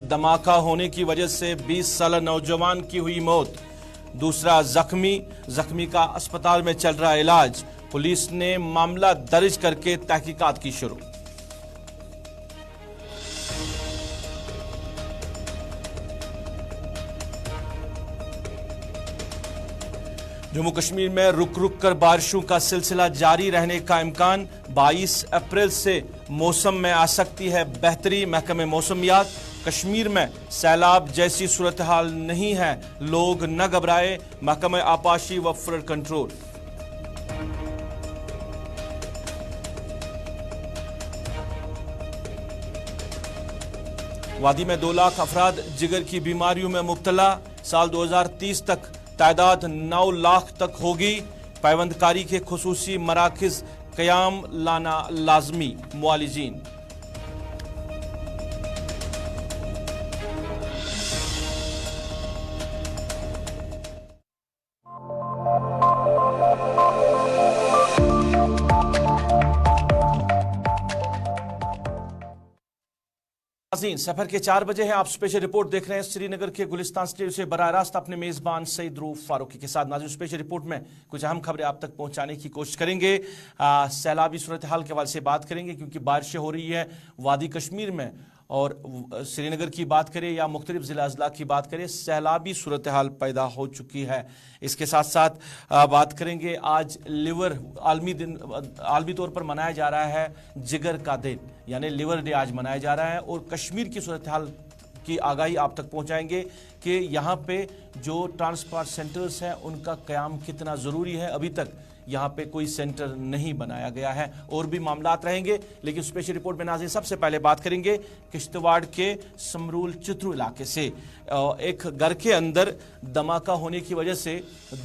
धमाका होने की वजह से 20 साला नौजवान की हुई मौत। दूसरा जख्मी का अस्पताल में चल रहा इलाज। पुलिस ने मामला दर्ज करके तहकीकात की शुरू। जम्मू कश्मीर में रुक रुक कर बारिशों का सिलसिला जारी रहने का इम्कान। 22 अप्रैल से मौसम में आ सकती है बेहतरी। महकमे मौसमियात, कश्मीर में सैलाब जैसी सूरत हाल नहीं है, लोग न घबराए। महकमे आपाशी व फ्लड कंट्रोल। वादी में 2 लाख अफराद जिगर की बीमारियों में मुब्तला। साल 2030 तक तादाद 9 लाख तक होगी। पैवंदकारी के खुसूसी मराकिज क़याम लाना लाजमी। मुआलिजीन। सफर के 4 बजे हैं। आप स्पेशल रिपोर्ट देख रहे हैं श्रीनगर के गुलिस्तान स्टूडियो से बराह रास्त अपने मेजबान सईद रूफ फारूकी के साथ। नाज़रीन, स्पेशल रिपोर्ट में कुछ अहम खबरें आप तक पहुंचाने की कोशिश करेंगे। सैलाबी सूरत हाल के हवाले से बात करेंगे क्योंकि बारिशें हो रही है वादी कश्मीर में, और श्रीनगर की बात करें या मुख्तलिफ ज़िला अजला की बात करें, सैलाबी सूरत हाल पैदा हो चुकी है। इसके साथ साथ बात करेंगे, आज लिवर आलमी तौर पर मनाया जा रहा है जिगर का दिन, यानी लिवर डे आज मनाया जा रहा है। और कश्मीर की सूरत हाल की आगाही आप तक पहुंचाएंगे कि यहाँ पे जो ट्रांसप्लांट सेंटर्स हैं उनका क़याम कितना ज़रूरी है। अभी तक यहाँ पे कोई सेंटर नहीं बनाया गया है। और भी मामलात रहेंगे, लेकिन स्पेशल रिपोर्ट में नाज़रीन सबसे पहले बात करेंगे किश्तवाड़ के समरूल चित्रू इलाके से। एक घर के अंदर धमाका होने की वजह से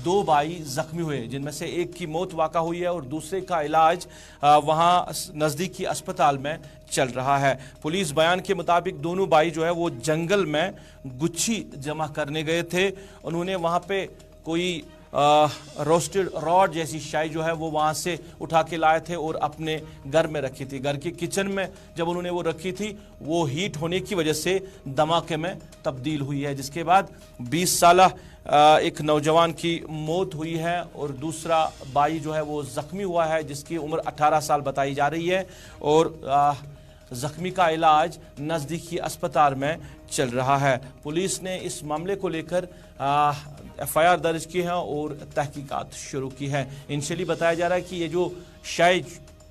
2 भाई जख्मी हुए, जिनमें से एक की मौत वाक़ा हुई है और दूसरे का इलाज वहाँ नज़दीकी अस्पताल में चल रहा है। पुलिस बयान के मुताबिक दोनों भाई जो है वो जंगल में गुच्छी जमा करने गए थे। उन्होंने वहाँ पे कोई रोस्टेड रॉड जैसी शाई जो है वो वहाँ से उठा के लाए थे और अपने घर में रखी थी। घर के किचन में जब उन्होंने वो रखी थी, वो हीट होने की वजह से धमाके में तब्दील हुई है, जिसके बाद 20 साला एक नौजवान की मौत हुई है और दूसरा भाई जो है वो ज़ख्मी हुआ है, जिसकी उम्र 18 साल बताई जा रही है। और जख्मी का इलाज नज़दीकी अस्पताल में चल रहा है। पुलिस ने इस मामले को लेकर FIR दर्ज की है और तहकीकात शुरू की है। इनिशियली बताया जा रहा है कि ये जो शाय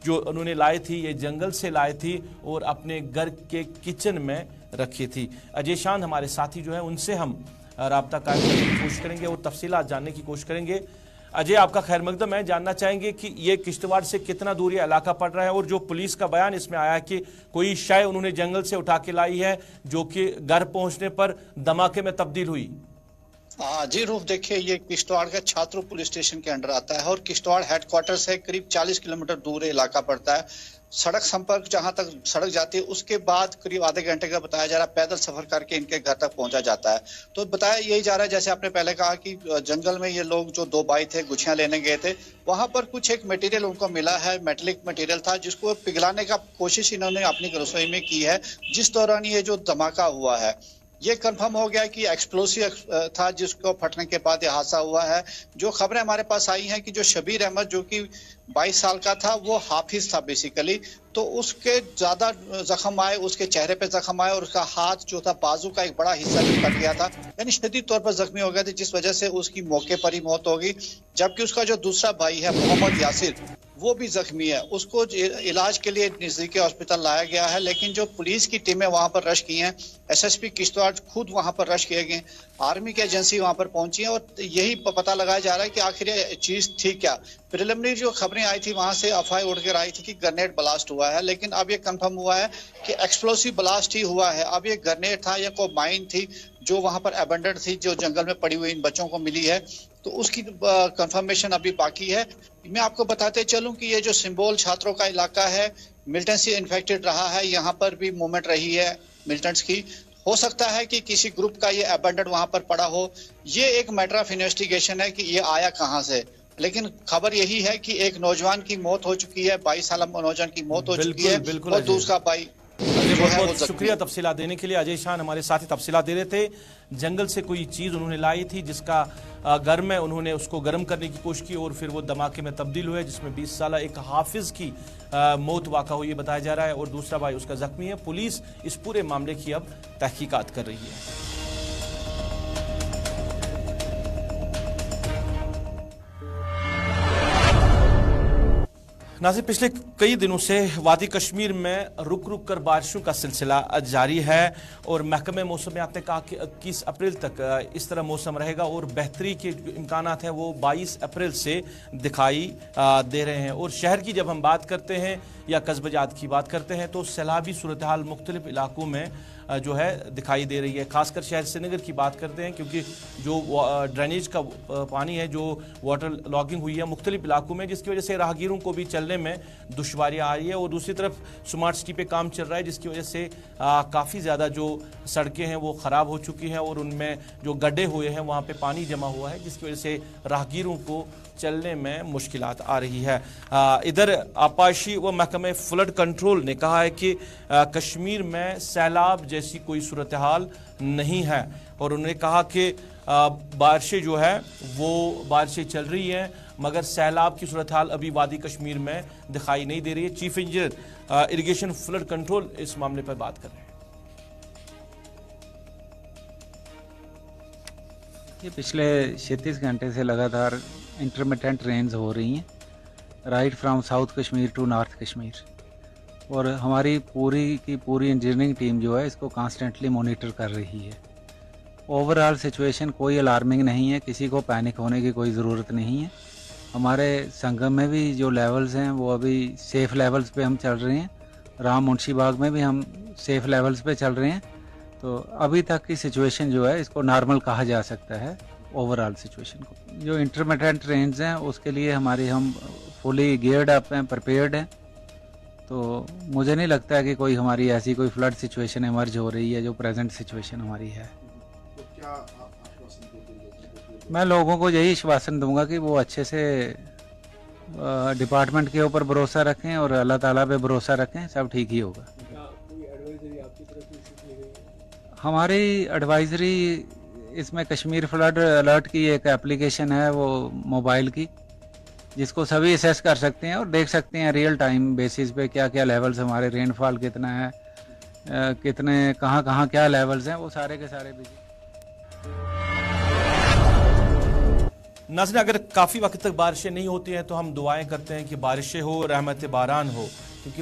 जो उन्होंने लाई थी, ये जंगल से लाई थी और अपने घर के किचन में रखी थी। अजय शान हमारे साथी जो है, उनसे हम राब्ता कायम करने की कोशिश करेंगे और तफसीलात जानने की कोशिश करेंगे। अजय, आपका खैर मकदम है। जानना चाहेंगे कि ये किश्तवाड़ से कितना दूर ये इलाका पड़ रहा है, और जो पुलिस का बयान इसमें आया है कि कोई शाय उन्होंने जंगल से उठा के लाई है जो कि घर पहुंचने पर धमाके में तब्दील हुई। जी रूफ, देखिए ये किश्तवाड़ का छात्रों पुलिस स्टेशन के अंडर आता है और किश्तवाड़ हेडक्वार्टर से करीब 40 किलोमीटर दूर इलाका पड़ता है। सड़क संपर्क जहां तक सड़क जाती है उसके बाद करीब आधे घंटे का बताया जा रहा है पैदल सफर करके इनके घर तक पहुंचा जाता है। तो बताया यही जा रहा है, जैसे आपने पहले कहा कि जंगल में ये लोग जो 2 भाई थे गुच्छियां लेने गए थे, वहां पर कुछ एक मटेरियल उनको मिला है, मेटेलिक मटेरियल था, जिसको पिघलाने का कोशिश इन्होंने अपनी रसोई में की है, जिस दौरान ये जो धमाका हुआ है ये कंफर्म हो गया कि एक्सप्लोसिव था, जिसको फटने के बाद ये हादसा हुआ है। जो खबरें हमारे पास आई हैं कि जो शबीर अहमद जो कि 22 साल का था, वो हाफिज था बेसिकली, तो उसके ज्यादा जख्म आए, उसके चेहरे पे जख्म आए और उसका हाथ जो था बाजू का एक बड़ा हिस्सा भी कट गया था, यानी शदीद तौर पर जख्मी हो गया था, जिस वजह से उसकी मौके पर ही मौत हो गई। जबकि उसका जो दूसरा भाई है मोहम्मद यासिर, वो भी जख्मी है, उसको इलाज के लिए नजदीकी हॉस्पिटल लाया गया है। लेकिन जो पुलिस की टीमें वहां पर रश की हैं, SSP किश्तवाड़ खुद वहां पर रश किए गए, आर्मी की एजेंसी वहां पर पहुंची है और यही पता लगाया जा रहा है कि आखिर ये चीज थी क्या। प्रिलिमिनरी जो खबरें आई थी वहां से अफवाहें उड़ कर आई थी कि ग्रेनेड ब्लास्ट हुआ है, लेकिन अब ये कंफर्म हुआ है कि एक्सप्लोसिव ब्लास्ट ही हुआ है। अब ये ग्रेनेड था या कोई माइन थी जो वहां पर अबेंडेंट थी, जो जंगल में पड़ी हुई इन बच्चों को मिली है, तो उसकी कंफर्मेशन अभी बाकी है। मैं आपको बताते चलूं कि ये जो सिंबोल छात्रों का इलाका है, मिलिटेंट से इन्फेक्टेड रहा है, यहाँ पर भी मूवमेंट रही है मिलिटेंट्स की। हो सकता है कि किसी ग्रुप का ये अबेंडेंट वहां पर पड़ा हो, ये एक मैटर ऑफ इन्वेस्टिगेशन है कि ये आया कहां से। लेकिन खबर यही है कि एक नौजवान की मौत हो चुकी है, 22 साल नौजवान की मौत हो चुकी है और दूसरा भाई। चलिए, जो बहुत है वो बहुत जख्मी शुक्रिया तफसीलात देने के लिए। अजय शान हमारे साथी तफसीलात दे रहे थे। जंगल से कोई चीज़ उन्होंने लाई थी जिसका गर्म है, उन्होंने उसको गर्म करने की कोशिश की और फिर वो धमाके में तब्दील हुए, जिसमें 20 साल एक हाफिज की मौत वाक़ा हुई बताया जा रहा है और दूसरा भाई उसका जख्मी है। पुलिस इस पूरे मामले की अब तहकीकात कर रही है। नाज़रीन, पिछले कई दिनों से वादी कश्मीर में रुक रुक कर बारिशों का सिलसिला जारी है और महकमे मौसमियात ने कहा कि 21 अप्रैल तक इस तरह मौसम रहेगा और बेहतरी के इम्कान हैं वो 22 अप्रैल से दिखाई दे रहे हैं। और शहर की जब हम बात करते हैं या कस्बजात की बात करते हैं तो सैलाबी सूरत हाल मुख्तलिफ इलाकों में जो है दिखाई दे रही है। खासकर शहर श्रीनगर की बात करते हैं क्योंकि जो ड्रेनेज का पानी है, जो वाटर लॉगिंग हुई है मुख्तलिफ इलाकों में, जिसकी वजह से राहगीरों को भी चलने में दुश्वारियाँ आ रही है। और दूसरी तरफ स्मार्ट सिटी पे काम चल रहा है जिसकी वजह से काफ़ी ज़्यादा जो सड़कें हैं वो ख़राब हो चुकी हैं और उनमें जो गड्ढे हुए हैं वहाँ पे पानी जमा हुआ है, जिसकी वजह से राहगीरों को चलने में मुश्किलात आ रही है। इधर आपाशी व महकमे फ्लड कंट्रोल ने कहा है कि कश्मीर में सैलाब जैसी कोई सूरत हाल नहीं है और उन्होंने कहा कि बारिशें जो है वो बारिशें चल रही हैं मगर सैलाब की सूरत हाल अभी वादी कश्मीर में दिखाई नहीं दे रही है। Chief engineer irrigation flood control इस मामले पर बात कर रहे हैं। ये पिछले 36 घंटे से लगातार इंटरमिटेंट रेंज हो रही हैं right from south Kashmir to north Kashmir, और हमारी पूरी इंजीनियरिंग टीम जो है इसको कॉन्स्टेंटली मॉनिटर कर रही है। ओवरऑल सिचुएशन कोई अलार्मिंग नहीं है, किसी को पैनिक होने की कोई ज़रूरत नहीं है। हमारे संगम में भी जो लेवल्स हैं वो अभी सेफ़ लेवल्स पे हम चल रहे हैं, राम मुंशी बाग में भी हम सेफ़ लेवल्स पे चल रहे हैं। तो अभी तक की सिचुएशन जो है इसको नॉर्मल कहा जा सकता है ओवरऑल सिचुएशन को। जो इंटरमिटेंट रेंज हैं उसके लिए हम फुली गियर्ड अप हैं, प्रिपेयर्ड हैं। तो मुझे नहीं लगता है कि कोई हमारी ऐसी कोई फ्लड सिचुएशन इमर्ज हो रही है जो प्रेजेंट सिचुएशन हमारी है। तो क्या आप आश्वासन देंगे? मैं लोगों को यही आश्वासन दूंगा कि वो अच्छे से डिपार्टमेंट के ऊपर भरोसा रखें और अल्लाह ताला पे भरोसा रखें, सब ठीक ही होगा। हमारी एडवाइजरी इसमें कश्मीर फ्लड अलर्ट की एक एप्लीकेशन है वो मोबाइल की, जिसको सभी असेस कर सकते हैं और देख सकते हैं रियल टाइम बेसिस पे क्या क्या लेवल्स हमारे, रेनफॉल कितना है, कितने कहाँ क्या लेवल्स हैं, वो सारे के सारे भी। नाज़रीन, अगर काफ़ी वक्त तक बारिशें नहीं होती हैं तो हम दुआएं करते हैं कि बारिशें हो, रहमत बारान हो, क्योंकि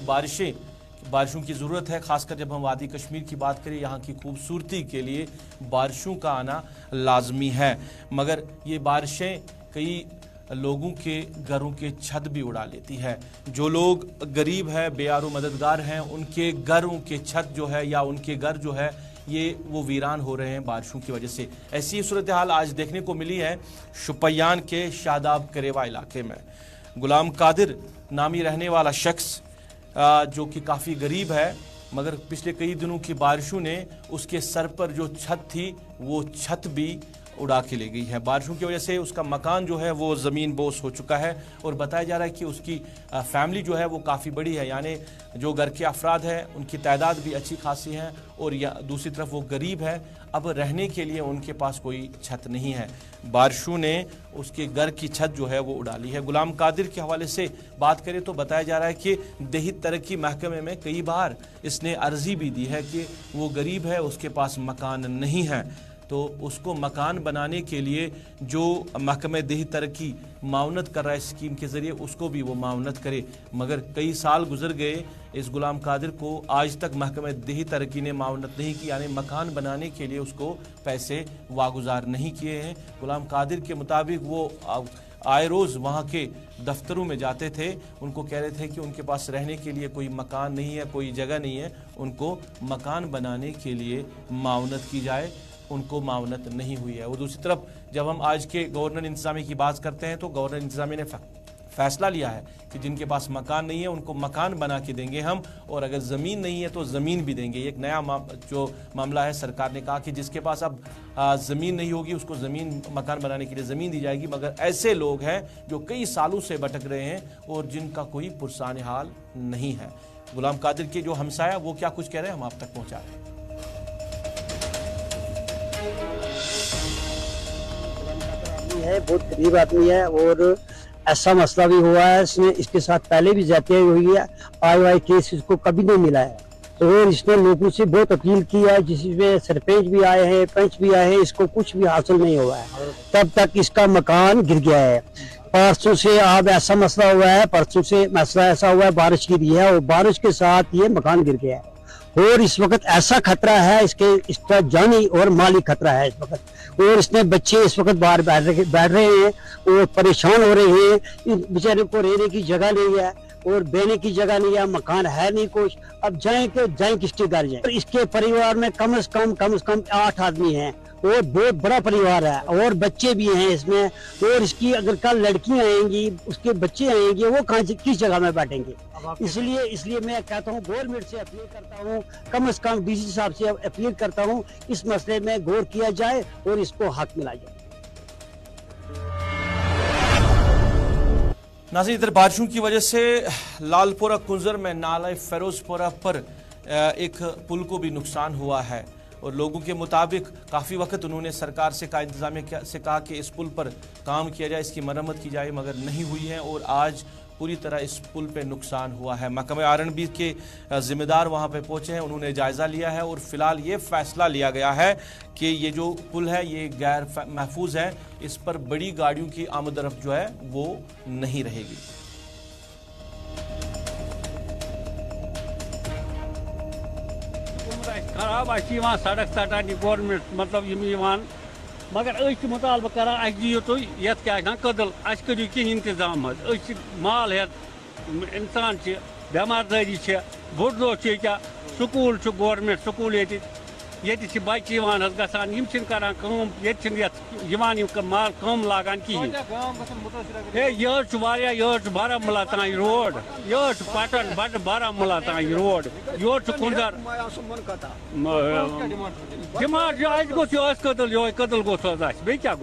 बारिशों की ज़रूरत है। ख़ासकर जब हम वादी कश्मीर की बात करें, यहाँ की खूबसूरती के लिए बारिशों का आना लाजमी है। मगर ये बारिशें कई लोगों के घरों के छत भी उड़ा लेती है। जो लोग गरीब है, बेयारो मददगार हैं, उनके घरों के छत जो है या उनके घर जो है ये वो वीरान हो रहे हैं बारिशों की वजह से। ऐसी ही सूरत हाल आज देखने को मिली है शुपियान के शादाब करेवा इलाके में। गुलाम कादिर नामी रहने वाला शख्स जो कि काफ़ी गरीब है, मगर पिछले कई दिनों की बारिशों ने उसके सर पर जो छत थी वो छत भी उड़ा के ले गई है। बारिशों की वजह से उसका मकान जो है वो ज़मीन बोस हो चुका है और बताया जा रहा है कि उसकी फैमिली जो है वो काफ़ी बड़ी है, यानी जो घर के अफराद हैं उनकी तादाद भी अच्छी खासी है और या दूसरी तरफ वो गरीब है। अब रहने के लिए उनके पास कोई छत नहीं है। बारिशों ने उसके घर की छत जो है वो उड़ा ली है। गुलाम कादिर के हवाले से बात करें तो बताया जा रहा है कि देही तरक्की महकमे में कई बार इसने अर्जी भी दी है कि वो गरीब है, उसके पास मकान नहीं है, तो उसको मकान बनाने के लिए जो महकमे देही तरक्की मावनत कर रहा है स्कीम के ज़रिए, उसको भी वो मावनत करे। मगर कई साल गुजर गए, इस गुलाम कादिर को आज तक महकमे देही तरक्की ने मावनत नहीं की, यानी मकान बनाने के लिए उसको पैसे वागुजार नहीं किए हैं। गुलाम कादिर के मुताबिक वो आए रोज़ वहाँ के दफ्तरों में जाते थे, उनको कह रहे थे कि उनके पास रहने के लिए कोई मकान नहीं है, कोई जगह नहीं है, उनको मकान बनाने के लिए मावनत की जाए, उनको मावनत नहीं हुई है। और दूसरी तरफ जब हम आज के गवर्नर इंतज़ामी की बात करते हैं तो गवर्नर इंतज़ामी ने फैसला लिया है कि जिनके पास मकान नहीं है उनको मकान बना के देंगे हम, और अगर ज़मीन नहीं है तो ज़मीन भी देंगे। एक नया जो मामला है, सरकार ने कहा कि जिसके पास अब ज़मीन नहीं होगी उसको ज़मीन, मकान बनाने के लिए ज़मीन दी जाएगी। मगर ऐसे लोग हैं जो कई सालों से भटक रहे हैं और जिनका कोई पुरसान हाल नहीं है। गुलाम कादिर के जो हमसाया वो क्या कुछ कह रहे हैं हम आप तक पहुंचा रहे हैं। है बहुत गरीब आदमी है और ऐसा मसला भी हुआ है, इसके साथ पहले भी जाते हुई है, आई केस इसको कभी नहीं मिला है और इसने लोगों से बहुत अपील की है, जिसमें सरपंच भी आए हैं, पंच भी आए हैं, इसको कुछ भी हासिल नहीं हुआ है। तब तक इसका मकान गिर गया है। परसों से अब ऐसा मसला हुआ है, परसों से मसला ऐसा हुआ है, बारिश गिरी है और बारिश के साथ ये मकान गिर गया है और इस वक्त ऐसा खतरा है, इसका जानी और माली खतरा है इस वक्त। और इसने बच्चे इस वक्त बाहर बैठ रहे हैं और परेशान हो रहे हैं। बेचारे को रहने की जगह नहीं है और बहने की जगह नहीं है, मकान है नहीं कुछ। अब जाएं किसके घर जाएं। इसके परिवार में कम से कम 8 आदमी हैं और बहुत बड़ा परिवार है और बच्चे भी हैं इसमें। और इसकी अगर कल लड़कियां आएंगी, उसके बच्चे आएंगे, वो कहाँ किस जगह में बैठेंगे। इसलिए मैं कहता हूँ गवर्नमेंट से अपील करता हूँ, कम से कम डीसी साहब से अपील करता हूँ, इस मसले में गौर किया जाए और इसको हक मिला जाए। नाज़रीन, इधर बारिशों की वजह से लालपुरा कुंजर में नाला फेरोजपुरा पर एक पुल को भी नुकसान हुआ है और लोगों के मुताबिक काफ़ी वक्त उन्होंने सरकार से कहा, इंतजामिया से कहा कि इस पुल पर काम किया जाए, इसकी मरम्मत की जाए, मगर नहीं हुई है और आज पूरी तरह इस पुल पे नुकसान हुआ है। महकमे आर&बी के जिम्मेदार वहां पे पहुंचे हैं, उन्होंने जायज़ा लिया है और फिलहाल ये फैसला लिया गया है कि ये जो पुल है ये गैर महफूज है, इस पर बड़ी गाड़ियों की आमदरफ्त जो है वो नहीं रहेगी। खराब सड़क षटानी गवर्नमेंट मतलब मगर मुतालबा कर दियो तुम ये कदल करू कह इंतजाम माल है इंसान बेमारदारी बोड़ दह क्या स्कूल गवर्नमेंट स्कूल ये बच्चे गसान माल कम लागान कहें यह बारामूला तान रोड यह पटन बड़ बारामूला तान रोड योर कुंदर डिमांड कदल यो कदल बे क्या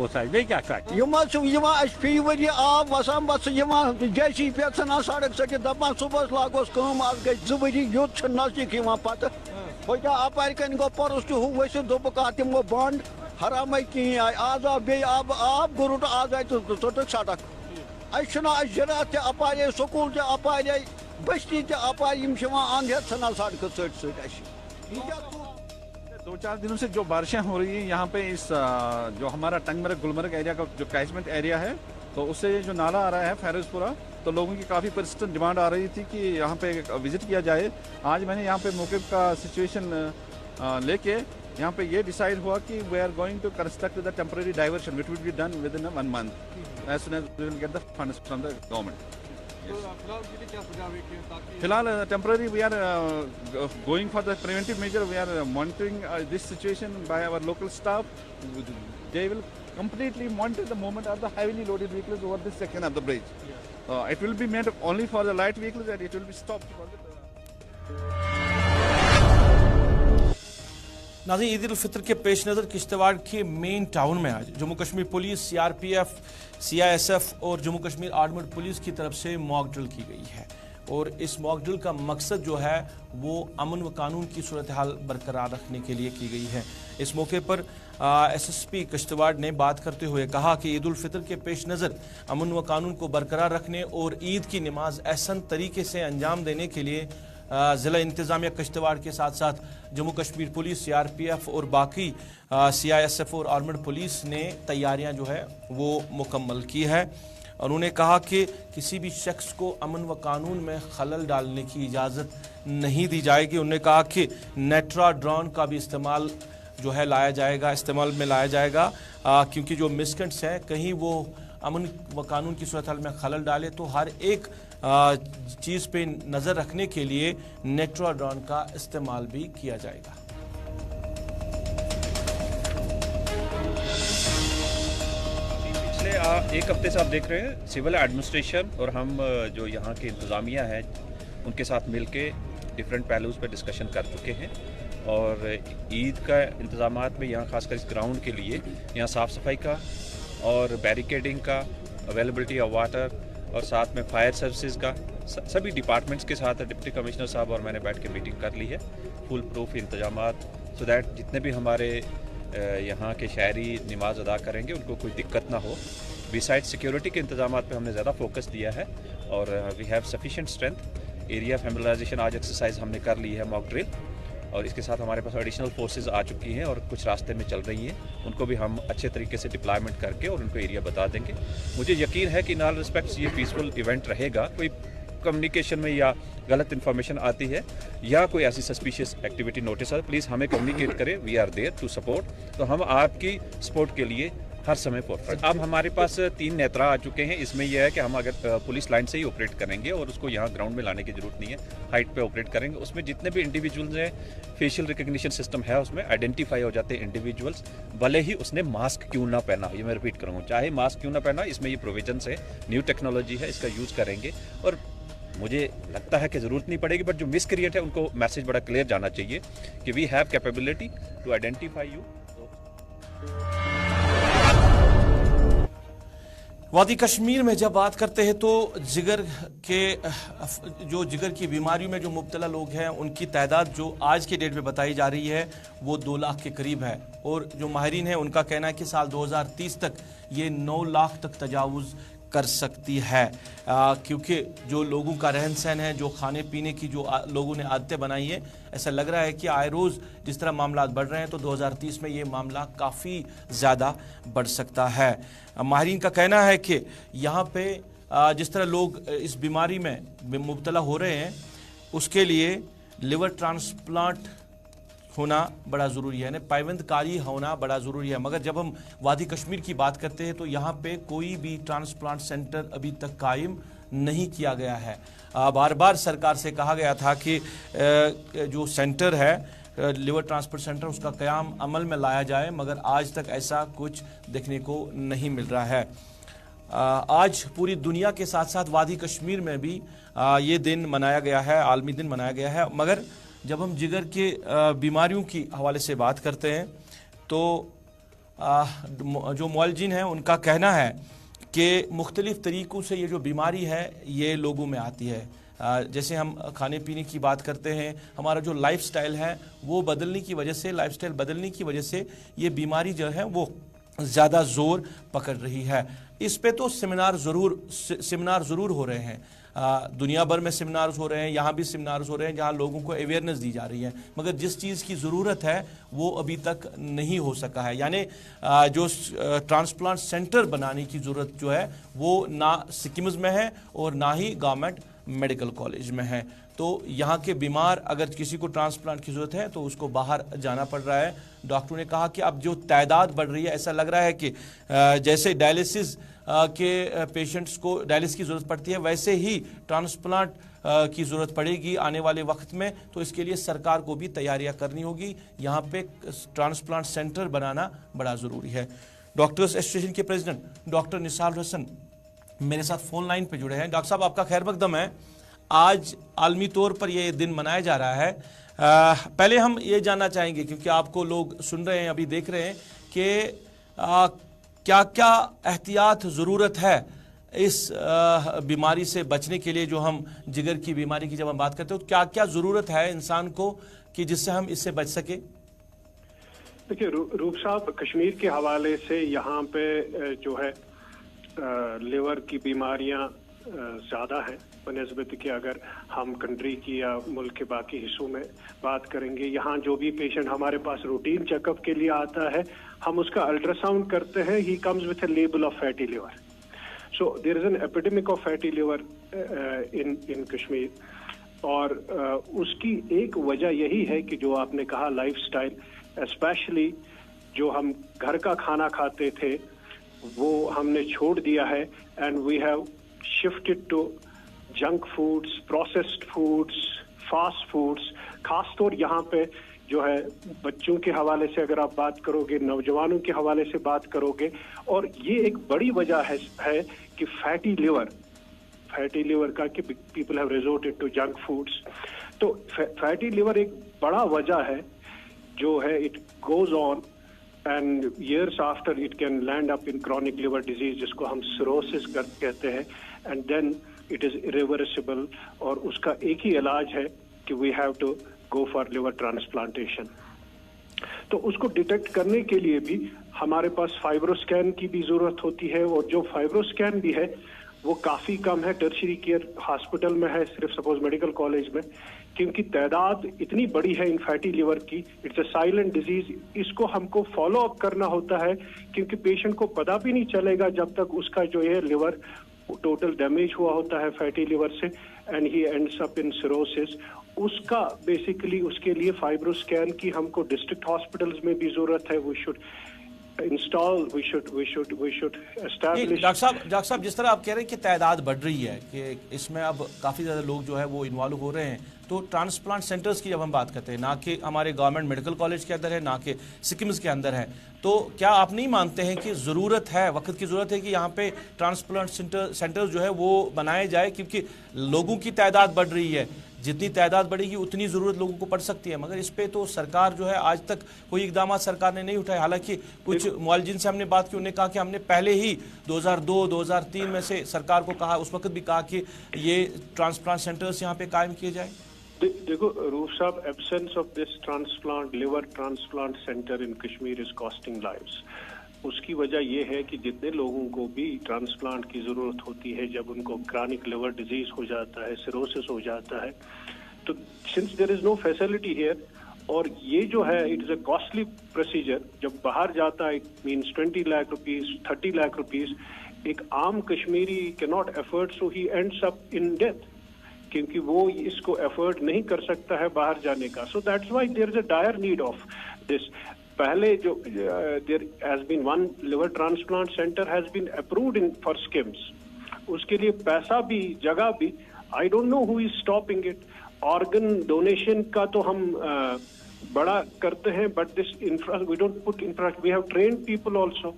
फी वरी आब वसान बस जैसी पे सड़क सटित दपान सुबह लागोस कम आज गई 2 वरी योत नजदीक पत क्या अपार कन गो परस हूँ वसित दोपक तम गो बंद हराम कहें आय आज बे आब गुरुट आज आय तुटक सड़क ज़रात अपार स्कूल अपार बस्ती अपार अंध सन सड़क सट 2-4 दिनों से जो बारिशें हो रही है यहाँ पे इस जो हमारा टंगमर्ग गुलमर्ग एरिया का जो कैचमेंट एरिया है, तो उससे जो नाला आ रहा है फेरोजपुरा, तो लोगों की काफ़ी परसिस्टेंट डिमांड आ रही थी कि यहाँ पे विजिट किया जाए। आज मैंने यहाँ पे मौके का सिचुएशन लेके यहाँ पे ये डिसाइड हुआ कि we are going to construct the temporary diversion which will be done within 1 month as soon as we will get the funds from the government. फिलहाल temporary we are going for the preventive measure, we are monitoring this situation by our local staff. They will completely monitor the movement of the heavily loaded vehicles over this section of the bridge. It will be made only for the light vehicles and it will be stopped for the नाज़रीन, ईद उल फितर के पेश नज़र किश्तवाड़ के main town में आज Jammu Kashmir police, CRPF, CISF और Jammu Kashmir armed police की तरफ से मॉक ड्रिल की गई है और इस मॉक ड्रिल का मकसद जो है वो अमन व कानून की सूरत हाल बरकरार रखने के लिए की गई है। इस मौके पर SSP किश्तवाड़ ने बात करते हुए कहा कि ईद उल फितर के पेश नज़र अमन व कानून को बरकरार रखने और ईद की नमाज एहसन तरीके से अंजाम देने के लिए ज़िला इंतज़ामिया किश्तवाड़ के साथ साथ जम्मू कश्मीर पुलिस, CRPF और बाकी CISF और आर्मड पुलिस ने तैयारियां जो है वो मुकम्मल की है। उन्होंने कहा कि किसी भी शख्स को अमन व कानून में खलल डालने की इजाज़त नहीं दी जाएगी। उन्होंने कहा कि नेट्रा ड्रोन का भी इस्तेमाल जो है इस्तेमाल में लाया जाएगा क्योंकि जो मिसकेंट्स हैं कहीं वो अमन व कानून की सूरत हाल में खलल डाले तो हर एक चीज़ पे नज़र रखने के लिए नेट्रा ड्रोन का इस्तेमाल भी किया जाएगा। पिछले 1 हफ्ते से आप देख रहे हैं सिविल एडमिनिस्ट्रेशन और हम जो यहाँ के इंतज़ामिया है उनके साथ मिलके डिफरेंट पहलूज़ पर डिस्कशन कर चुके हैं और ईद का इंतज़ामात में यहाँ खासकर इस ग्राउंड के लिए यहाँ साफ़ सफाई का और बैरिकेडिंग का, अवेलेबिलिटी ऑफ वाटर और साथ में फायर सर्विसेज का, सभी डिपार्टमेंट्स के साथ डिप्टी कमिश्नर साहब और मैंने बैठ के मीटिंग कर ली है। फुल प्रूफ इंतजामात सो दैट जितने भी हमारे यहाँ के शहरी नमाज अदा करेंगे उनको कोई दिक्कत ना हो। बिसाइड सिक्योरिटी के इंतजामात पे हमने ज़्यादा फोकस दिया है और we have sufficient strength. Area familiarisation आज एक्सरसाइज हमने कर ली है, मॉक ड्रिल, और इसके साथ हमारे पास एडिशनल फोर्सेस आ चुकी हैं और कुछ रास्ते में चल रही हैं। उनको भी हम अच्छे तरीके से डिप्लॉयमेंट करके और उनको एरिया बता देंगे। मुझे यकीन है कि इन ऑल रिस्पेक्ट्स ये पीसफुल इवेंट रहेगा। कोई कम्युनिकेशन में या गलत इन्फॉर्मेशन आती है या कोई ऐसी सस्पिशियस एक्टिविटी नोटिस है, प्लीज़ हमें कम्युनिकेट करें। We are there to support. तो हम आपकी सपोर्ट के लिए हर समय फॉरवर्ड। अब हमारे पास 3 नेत्रा आ चुके हैं। इसमें यह है कि हम अगर पुलिस लाइन से ही ऑपरेट करेंगे और उसको यहाँ ग्राउंड में लाने की जरूरत नहीं है, हाइट पे ऑपरेट करेंगे। उसमें जितने भी इंडिविजुअल्स हैं, फेशियल रिकग्निशन सिस्टम है, उसमें आइडेंटिफाई हो जाते हैं इंडिविजुअल्स, भले ही उसने मास्क क्यों ना पहना हो। ये मैं रिपीट करूँगा, चाहे मास्क क्यों ना पहना, इसमें ये प्रोविजंस है, न्यू टेक्नोलॉजी है, इसका यूज़ करेंगे। और मुझे लगता है कि ज़रूरत नहीं पड़ेगी, बट जो मिसक्रिएट है उनको मैसेज बड़ा क्लियर जाना चाहिए कि we have capability to identify you. वादी कश्मीर में जब बात करते हैं तो जिगर की बीमारियों में जो मुब्तला लोग हैं उनकी तादाद जो आज के डेट में बताई जा रही है वो 2 लाख के करीब है। और जो माहिरीन हैं उनका कहना है कि साल 2030 तक ये 9 लाख तक तजावुज़ कर सकती है, क्योंकि जो लोगों का रहन सहन है, जो खाने पीने की जो लोगों ने आदतें बनाई है, ऐसा लग रहा है कि आए रोज़ जिस तरह मामला बढ़ रहे हैं तो 2030 में ये मामला काफ़ी ज़्यादा बढ़ सकता है। माहिरीन का कहना है कि यहाँ पे जिस तरह लोग इस बीमारी में मुब्तला हो रहे हैं उसके लिए लिवर ट्रांसप्लांट होना बड़ा ज़रूरी है, यानी पायबंदकारी होना बड़ा ज़रूरी है। मगर जब हम वादी कश्मीर की बात करते हैं तो यहाँ पे कोई भी ट्रांसप्लांट सेंटर अभी तक कायम नहीं किया गया है। बार बार सरकार से कहा गया था कि जो सेंटर है लिवर ट्रांसप्लांट सेंटर उसका क़याम अमल में लाया जाए, मगर आज तक ऐसा कुछ देखने को नहीं मिल रहा है। आज पूरी दुनिया के साथ साथ वादी कश्मीर में भी ये दिन मनाया गया है, आलमी दिन मनाया गया है। मगर जब हम जिगर के बीमारियों की हवाले से बात करते हैं तो जो मुअल्लिजीन हैं उनका कहना है कि मुख्तलिफ़ तरीक़ों से ये जो बीमारी है ये लोगों में आती है। जैसे हम खाने पीने की बात करते हैं, हमारा जो लाइफस्टाइल है वो बदलने की वजह से, लाइफस्टाइल बदलने की वजह से ये बीमारी जो है वो ज़्यादा ज़ोर पकड़ रही है। इस पे तो सेमिनार ज़रूर हो रहे हैं, दुनिया भर में सेमिनार्स हो रहे हैं, यहाँ भी सेमिनार्स हो रहे हैं जहाँ लोगों को अवेयरनेस दी जा रही है, मगर जिस चीज़ की ज़रूरत है वो अभी तक नहीं हो सका है। यानी जो ट्रांसप्लांट सेंटर बनाने की ज़रूरत जो है वो ना सिक्किम्स में है और ना ही गवर्नमेंट मेडिकल कॉलेज में है। तो यहाँ के बीमार अगर किसी को ट्रांसप्लांट की ज़रूरत है तो उसको बाहर जाना पड़ रहा है। डॉक्टरों ने कहा कि अब जो तादाद बढ़ रही है, ऐसा लग रहा है कि जैसे डायलिसिस के पेशेंट्स को डायलिसिस की ज़रूरत पड़ती है वैसे ही ट्रांसप्लांट की ज़रूरत पड़ेगी आने वाले वक्त में। तो इसके लिए सरकार को भी तैयारियां करनी होगी, यहाँ पे ट्रांसप्लांट सेंटर बनाना बड़ा ज़रूरी है। डॉक्टर्स एसोसिएशन के प्रेसिडेंट डॉक्टर निसार हसन मेरे साथ फ़ोन लाइन पे जुड़े हैं। डॉक्टर साहब आपका खैर मकदम है। आज आलमी तौर पर यह दिन मनाया जा रहा है। पहले हम ये जानना चाहेंगे, क्योंकि आपको लोग सुन रहे हैं, अभी देख रहे हैं कि क्या क्या एहतियात ज़रूरत है इस बीमारी से बचने के लिए। जो हम जिगर की बीमारी की जब हम बात करते हैं तो क्या क्या ज़रूरत है इंसान को कि जिससे हम इससे बच सके। देखिए रूप साहब, कश्मीर के हवाले से यहाँ पे जो है लिवर की बीमारियाँ ज़्यादा हैं बनस्बत कि अगर हम कंट्री की या मुल्क के बाकी हिस्सों में बात करेंगे। यहाँ जो भी पेशेंट हमारे पास रूटीन चेकअप के लिए आता है, हम उसका अल्ट्रासाउंड करते हैं, ही कम्स विथ अ लेबल of fatty liver. So there is an epidemic of fatty liver in Kashmir. और उसकी एक वजह यही है कि जो आपने कहा लाइफस्टाइल, स्पेशली जो हम घर का खाना खाते थे वो हमने छोड़ दिया है, and we have shifted to junk foods, processed foods, fast foods। खासतौर यहाँ पे जो है बच्चों के हवाले से अगर आप बात करोगे, नौजवानों के हवाले से बात करोगे, और ये एक बड़ी वजह है कि फैटी लिवर का कि people have resorted to junk foods. तो फैटी लिवर एक बड़ा वजह है जो है, it goes on and years after it can land up in chronic liver disease, जिसको हम cirrhosis कहते हैं, and then it is irreversible और उसका एक ही इलाज है कि we have to go for liver transplantation. तो उसको डिटेक्ट करने के लिए भी हमारे पास फाइब्रोस्कैन की भी जरूरत होती है, और जो फाइब्रोस्कैन भी है वो काफी कम है, टर्शरी केयर हॉस्पिटल में है, सिर्फ सपोज मेडिकल कॉलेज में, क्योंकि तादाद इतनी बड़ी है इन फैटी लिवर की। इट्स अ साइलेंट डिजीज, इसको हमको फॉलो अप करना होता है, क्योंकि पेशेंट को पता भी नहीं चलेगा जब तक उसका जो है लिवर टोटल डैमेज हुआ होता है फैटी लिवर से, and he ends up in cirrhosis. उसका बेसिकली उसके लिए फाइब्रोस्कैन की हमको डिस्ट्रिक्ट हॉस्पिटल्स में भी जरूरत है। We should install, we should establish. Doctor साहब जिस तरह आप कह रहे हैं कि तादाद बढ़ रही है, कि इसमें अब काफ़ी ज़्यादा लोग जो है वो इन्वॉल्व हो रहे हैं, तो ट्रांसप्लांट सेंटर्स की जब हम बात करते हैं, ना कि हमारे गवर्नमेंट मेडिकल कॉलेज के अंदर है, ना कि सिक्किम्स के अंदर है, तो क्या आप नहीं मानते हैं कि ज़रूरत है, वक्त की ज़रूरत है कि यहाँ पे ट्रांसप्लांट सेंटर जो है वो बनाए जाए, क्योंकि लोगों की तादाद बढ़ रही है, जितनी तादाद बढ़ेगी उतनी ज़रूरत लोगों को पड़ सकती है, मगर इस पे तो सरकार जो है आज तक कोई इकदाम सरकार ने नहीं उठाए। हालांकि कुछ मुआलजिन से हमने बात की, उन्होंने कहा कि हमने पहले ही 2002-2003 में से सरकार को कहा, उस वक्त भी कहा कि ये ट्रांसप्लांट सेंटर्स यहाँ पे कायम किए जाए। देखो रूफ साहब, absence of this transplant liver transplant centre in Kashmir is costing lives. उसकी वजह यह है कि जितने लोगों को भी ट्रांसप्लांट की जरूरत होती है, जब उनको क्रॉनिक लिवर डिजीज हो जाता है, सिरोसिस हो जाता है, तो since there is no facility here, और ये जो है it is a costly procedure, जब बाहर जाता है it means 20 lakh rupees, 30 lakh rupees, एक आम Kashmiri can not afford, so he ends up in death, क्योंकि वो इसको अफोर्ड नहीं कर सकता है बाहर जाने का। So that's why there is a dire need of this. पहले जो there has been one liver transplant centre has been approved in for SKIMS, उसके लिए पैसा भी जगह भी, I don't know who is stopping it. Organ donation का तो हम बड़ा करते हैं, but this we don't put infra, we have trained people also,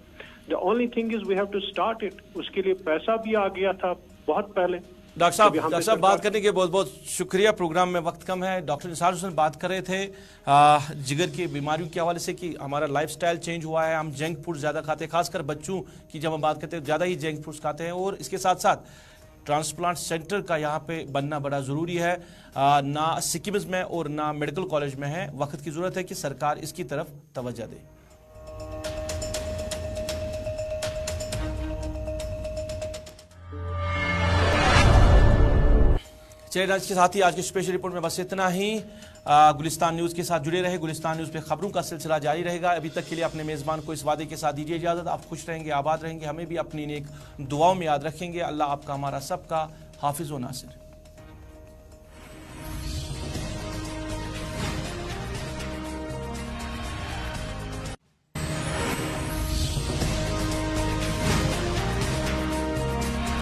the only thing is we have to start it. उसके लिए पैसा भी आ गया था बहुत पहले। डॉक्टर साहब बात करने के बहुत बहुत शुक्रिया, प्रोग्राम में वक्त कम है। डॉक्टर निसार हुसैन बात कर रहे थे जिगर की बीमारियों के हवाले से कि हमारा लाइफस्टाइल चेंज हुआ है, हम जंक फूड ज़्यादा खाते हैं, खासकर बच्चों की जब हम बात करते हैं ज़्यादा ही जंक फूड्स खाते हैं, और इसके साथ साथ ट्रांसप्लांट सेंटर का यहाँ पे बनना बड़ा ज़रूरी है, ना सिक्किम्स में और ना मेडिकल कॉलेज में है। वक्त की ज़रूरत है कि सरकार इसकी तरफ तवज्जो दे। चलिए आज के साथ ही आज की स्पेशल रिपोर्ट में बस इतना ही। गुलिस्तान न्यूज़ के साथ जुड़े रहे, गुलिस्तान न्यूज़ पे खबरों का सिलसिला जारी रहेगा। अभी तक के लिए अपने मेज़बान को इस वादे के साथ दीजिए इजाज़त, आप खुश रहेंगे, आबाद रहेंगे, हमें भी अपनी नेक दुआओं में याद रखेंगे। अल्लाह आपका हमारा सबका हाफिज़ व नासिर।